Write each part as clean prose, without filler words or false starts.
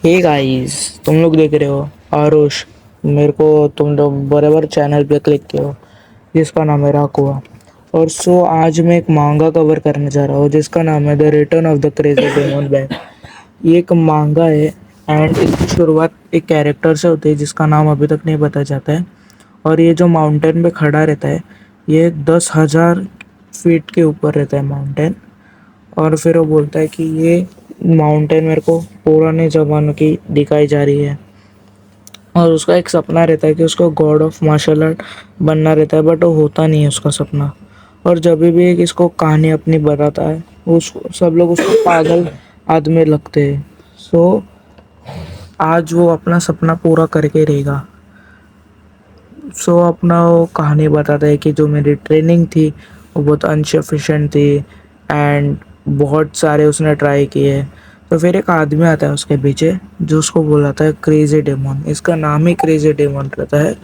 Hey guys, तुम लोग देख रहे हो आरुष। मेरे को तुम लोग बराबर चैनल पे क्लिक किया हो जिसका नाम है राकुआ। और आज मैं एक मांगा कवर करने जा रहा हूँ जिसका नाम है the return of the crazy demon back. ये एक मांगा है एंड इसकी शुरुआत एक कैरेक्टर से होती है जिसका नाम अभी तक नहीं पता जाता है। और ये जो माउंटेन पे खड़ा रहता है, ये 10,000 फीट के ऊपर रहता है माउंटेन। और फिर वो बोलता है कि ये माउंटेन मेरे को पुराने ज़मानों की दिखाई जा रही है। और उसका एक सपना रहता है कि उसको गॉड ऑफ मार्शल आर्ट बनना रहता है, बट वो होता नहीं है उसका सपना। और जब भी एक इसको कहानी अपनी बताता है, उसको सब लोग उसको पागल आदमी लगते हैं। सो आज वो अपना सपना पूरा करके रहेगा। अपना वो कहानी बताता है कि जो मेरी ट्रेनिंग थी वो बहुत अनसफिशेंट थी एंड बहुत सारे उसने ट्राई किए। तो फिर एक आदमी आता है उसके पीछे जो उसको बुलाता है क्रेजी डेमन। इसका नाम ही क्रेजी डेमन रहता है।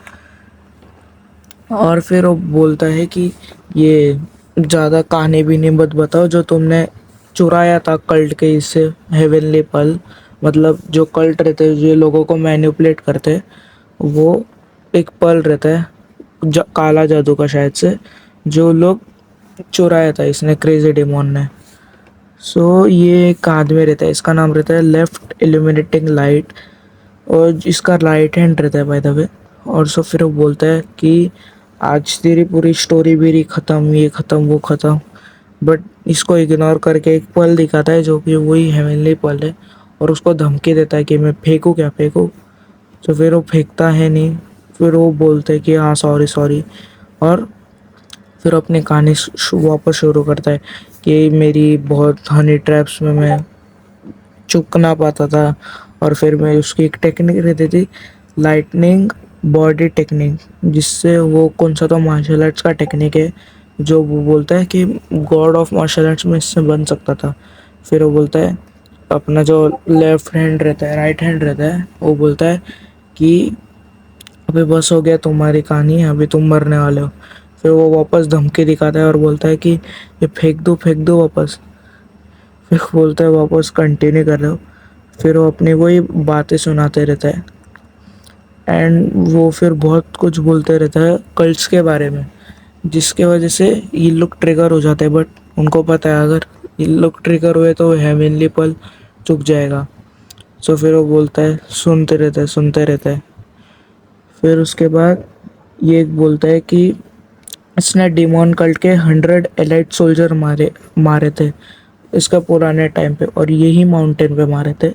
और फिर वो बोलता है कि ये ज़्यादा कहानी भी नहीं मत बताओ, जो तुमने चुराया था कल्ट के इससे हेवनली पल, मतलब जो कल्ट रहते हैं जो लोगों को मैनिपुलेट करते हैं, वो एक पल रहता है काला जादू का शायद से, जो लोग चुराया था इसने क्रेजी डेमोन ने। ये एक आदमी रहता है, इसका नाम रहता है लेफ्ट इल्यूमिनेटिंग लाइट। और इसका राइट हैंड रहता है बाय द वे। और फिर वो बोलता है कि आज तेरी पूरी स्टोरी मेरी ख़त्म, ये ख़त्म वो ख़त्म। बट इसको इग्नोर करके एक पल दिखाता है जो कि वही हेवनली पल है। और उसको धमकी देता है कि मैं फेंकूँ क्या फेंकूँ। तो फिर वो फेंकता है नहीं। फिर वो बोलते हैं कि हाँ सॉरी सॉरी। और फिर अपनी कहानी वापस शुरू करता है कि मेरी बहुत हनी ट्रैप्स में मैं चुप ना पाता था। और फिर मैं उसकी एक टेक्निक रहती थी, लाइटनिंग बॉडी टेक्निक, जिससे वो कौन सा तो मार्शल आर्ट्स का टेक्निक है जो वो बोलता है कि गॉड ऑफ मार्शल आर्ट्स में इससे बन सकता था। फिर वो बोलता है अपना जो लेफ्ट हैंड रहता है, राइट हैंड रहता है, वो बोलता है कि अभी बस हो गया तुम्हारी कहानी, अभी तुम मरने वाले हो। फिर वो वापस धमकी दिखाता है और बोलता है कि ये फेंक दो वापस। फिर बोलता है वापस कंटिन्यू कर रहे हो। फिर वो अपनी वही बातें सुनाते रहता है एंड वो फिर बहुत कुछ बोलते रहता है कल्ट्स के बारे में, जिसके वजह से ये लोग ट्रिगर हो जाते हैं। बट उनको पता है अगर ये लोग ट्रिगर हुए तो हेवनली पल चुक जाएगा। फिर वो बोलता है सुनते रहते हैं। फिर उसके बाद ये बोलता है कि इसने डिमोन कल्ट के 100 एलाइट सोल्जर मारे मारे थे इसका पुराने टाइम पे, और यही माउंटेन पे मारे थे।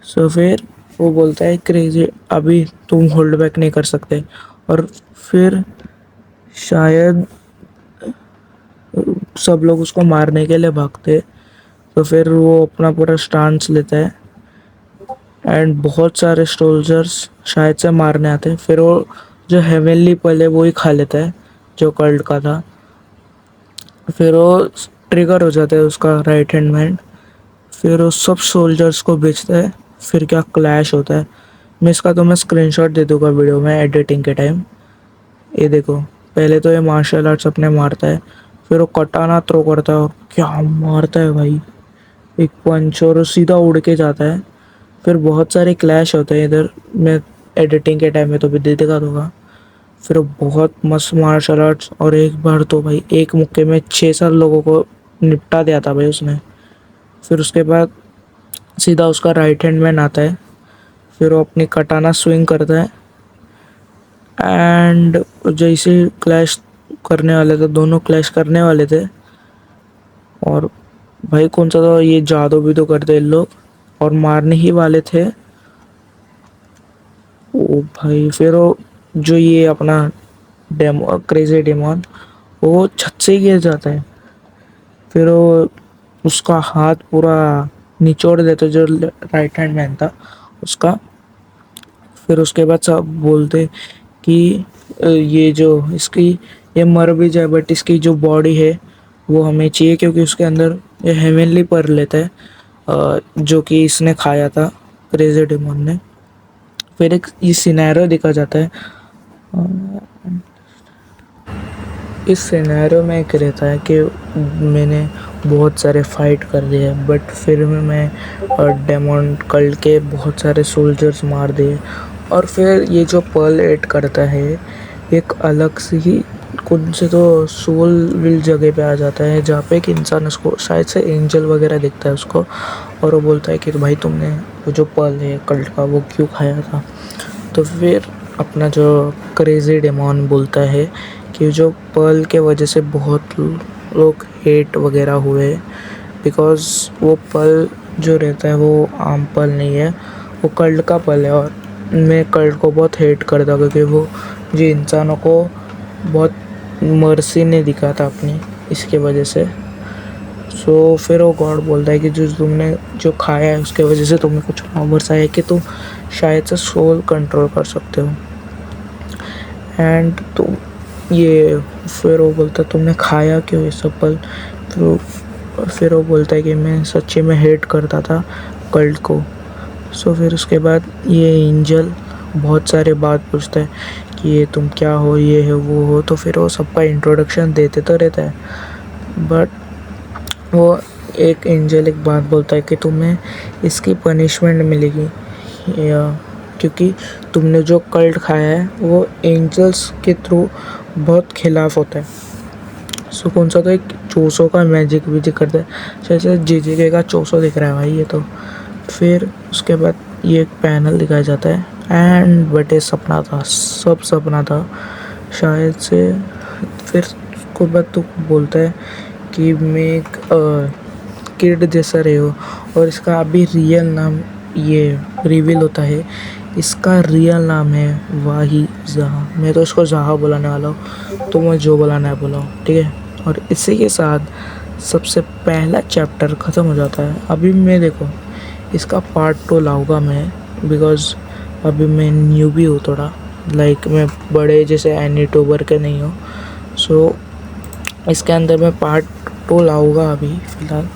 फिर वो बोलता है क्रेजी अभी तुम होल्ड बैक नहीं कर सकते। और फिर शायद सब लोग उसको मारने के लिए भागते। तो फिर वो अपना पूरा स्टांस लेता है एंड बहुत सारे सोल्जर्स शायद से मारने आते हैं। फिर वो जो हेवनली पल है वो ही खा लेता है जो कल्ट का था। फिर वो ट्रिगर हो जाता है उसका राइट हैंड मैन। फिर वो सब सोल्जर्स को बेचता है। फिर क्या क्लैश होता है, मैं इसका तुम्हें स्क्रीनशॉट दे दूंगा वीडियो में एडिटिंग के टाइम। ये देखो, पहले तो ये मार्शल आर्ट्स अपने मारता है, फिर वो कटाना थ्रो करता है और क्या मारता है भाई, एक पंच, और वो सीधा उड़ के जाता है। फिर बहुत सारे क्लैश होते हैं इधर, मैं एडिटिंग के टाइम में तो भी दे दिखा दूंगा। फिर वो बहुत मस्त मार्शल आर्ट्स, और एक बार तो भाई एक मुक्के में 6-7 लोगों को निपटा दिया था भाई उसने। फिर उसके बाद सीधा उसका राइट हैंड मैन आता है। फिर वो अपनी कटाना स्विंग करता है एंड जैसे क्लैश करने वाले थे, दोनों क्लैश करने वाले थे। और भाई कौन सा था ये, जादू भी तो करते इन लोग और मारने ही वाले थे। ओ भाई, फिर वो जो ये अपना डेमो क्रेजी डेमन, वो छत से ही गिर जाता है। फिर वो उसका हाथ पूरा निचोड़ देते जो राइट हैंड मैन था उसका। फिर उसके बाद सब बोलते कि ये जो इसकी, ये मर भी जाए बट इसकी जो बॉडी है वो हमें चाहिए, क्योंकि उसके अंदर ये हेवनली पर लेता है जो कि इसने खाया था क्रेजी डेमन ने। फिर एक ये सिनेरियो देखा जाता है। इस सिनेरियो में एक रहता है कि मैंने बहुत सारे फाइट कर दिए, बट फिर भी मैं डेमन कल्ट के बहुत सारे सोल्जर्स मार दिए। और फिर ये जो पर्ल 8 करता है एक अलग सी ही कौन से तो सोल विल जगह पे आ जाता है, जहाँ पे एक इंसान उसको शायद से एंजल वगैरह दिखता है उसको, और वो बोलता है कि भाई तुमने वो जो पर्ल है कल्ट का वो क्यों खाया था। तो फिर अपना जो क्रेजी डेमन बोलता है कि जो पर्ल के वजह से बहुत लोग हेट वगैरह हुए, बिकॉज़ वो पर्ल जो रहता है वो आम पर्ल नहीं है, वो कल्ट का पर्ल है। और मैं कल्ट को बहुत हेट करता हूँ क्योंकि वो जो इंसानों को बहुत मर्सी नहीं दिखाता अपनी, इसके वजह से। सो फिर वो गॉड बोलता है कि जो तुमने जो खाया है उसके वजह से तुम्हें कुछ पावर्स आए कि तुम शायद से सोल कंट्रोल कर सकते हो। एंड तुम ये फिर वो बोलता है तुमने खाया क्यों ये सब पल। फिर वो बोलता है कि मैं सच्ची में हेट करता था कल्ट को। सो फिर उसके बाद ये एंजल बहुत सारे बात पूछता है कि ये तुम क्या हो, ये है वो हो। तो फिर वो सबका इंट्रोडक्शन देते तो रहता है, बट वो एक एंजल एक बात बोलता है कि तुम्हें इसकी पनिशमेंट मिलेगी, या क्योंकि तुमने जो कल्ट खाया है वो एंजल्स के थ्रू बहुत खिलाफ होता है। सो कौन सा तो एक चोसो का मैजिक भी करता है, जैसे जीजीके का चोसो दिख रहा है भाई ये तो। फिर उसके बाद ये एक पैनल दिखाया जाता है एंड बट ये सपना था, सब सपना था शायद से। फिर उसके बाद तो बोलता है कि मैं एक किड जैसा रहे हो, और इसका अभी रियल नाम ये रिवील होता है। इसका रियल नाम है वाही जहाँ। मैं तो इसको जहाँ बुलाने वाला हूँ, तो मैं जो बुलाना है बुलाऊँ, ठीक है। और इसी के साथ सबसे पहला चैप्टर ख़त्म हो जाता है। अभी मैं देखो इसका पार्ट 2 लाऊंगा मैं, बिकॉज़ अभी मैं न्यू भी हूँ थोड़ा, लाइक मैं बड़े जैसे एनीटोबर के नहीं हूँ। सो इसके अंदर मैं पार्ट 2 लाऊंगा। अभी फ़िलहाल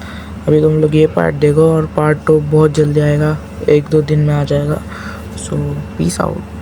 अभी तुम लोग ये पार्ट देखो, और पार्ट 2 बहुत जल्दी आएगा, 1-2 दिन में आ जाएगा। सो पीस आउट।